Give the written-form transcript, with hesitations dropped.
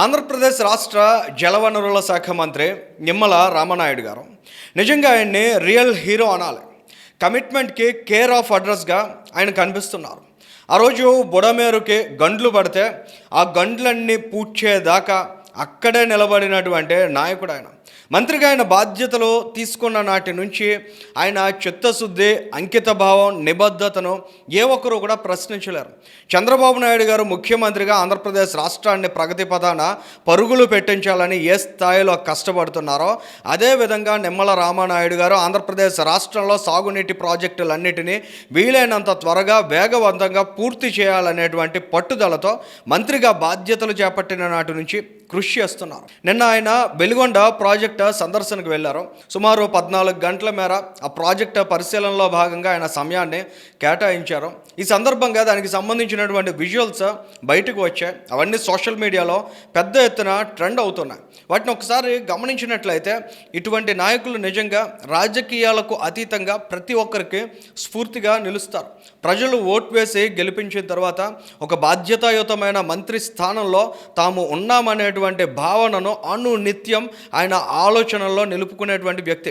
ఆంధ్రప్రదేశ్ రాష్ట్ర జలవనరుల శాఖ మంత్రి నిమ్మల రామనాయుడు గారు నిజంగా ఆయన్ని రియల్ హీరో అనాలి. కమిట్మెంట్కి కేర్ ఆఫ్ అడ్రస్గా ఆయన కనిపిస్తున్నారు. ఆ రోజు బుడమేరుకి గండ్లు పడితే ఆ గండ్లన్నీ పూడ్చేదాకా అక్కడే నిలబడినటువంటి నాయకుడు ఆయన. మంత్రిగా ఆయన బాధ్యతలు తీసుకున్న నాటి నుంచి ఆయన చిత్తశుద్ధి, అంకితభావం, నిబద్ధతను ఏ ఒక్కరూ కూడా ప్రశ్నించలేరు. చంద్రబాబు నాయుడు గారు ముఖ్యమంత్రిగా ఆంధ్రప్రదేశ్ రాష్ట్రాన్ని ప్రగతి పథాన పరుగులు పెట్టించాలని ఏ స్థాయిలో కష్టపడుతున్నారో అదేవిధంగా నిమ్మల రామనాయుడు గారు ఆంధ్రప్రదేశ్ రాష్ట్రంలో సాగునీటి ప్రాజెక్టులన్నిటినీ వీలైనంత త్వరగా వేగవంతంగా పూర్తి చేయాలనేటువంటి పట్టుదలతో మంత్రిగా బాధ్యతలు చేపట్టిన నాటి నుంచి కృషి చేస్తున్నారు. నిన్న ఆయన వెలుగొండ ప్రాజెక్టు సందర్శనకు వెళ్ళారు. సుమారు 14 గంటల మేర ఆ ప్రాజెక్టు పరిశీలనలో భాగంగా ఆయన సమయాన్ని కేటాయించారు. ఈ సందర్భంగా దానికి సంబంధించినటువంటి విజువల్స్ బయటకు వచ్చాయి. అవన్నీ సోషల్ మీడియాలో పెద్ద ఎత్తున ట్రెండ్ అవుతున్నాయి. వాటిని ఒకసారి గమనించినట్లయితే ఇటువంటి నాయకులు నిజంగా రాజకీయాలకు అతీతంగా ప్రతి ఒక్కరికి స్ఫూర్తిగా నిలుస్తారు. ప్రజలు ఓటు వేసి గెలిపించిన తర్వాత ఒక బాధ్యతాయుతమైన మంత్రి స్థానంలో తాము ఉన్నామనేటువంటి భావనను నిత్యం ఆయన ఆలోచనల్లో నిలుపుకునేటువంటి వ్యక్తి.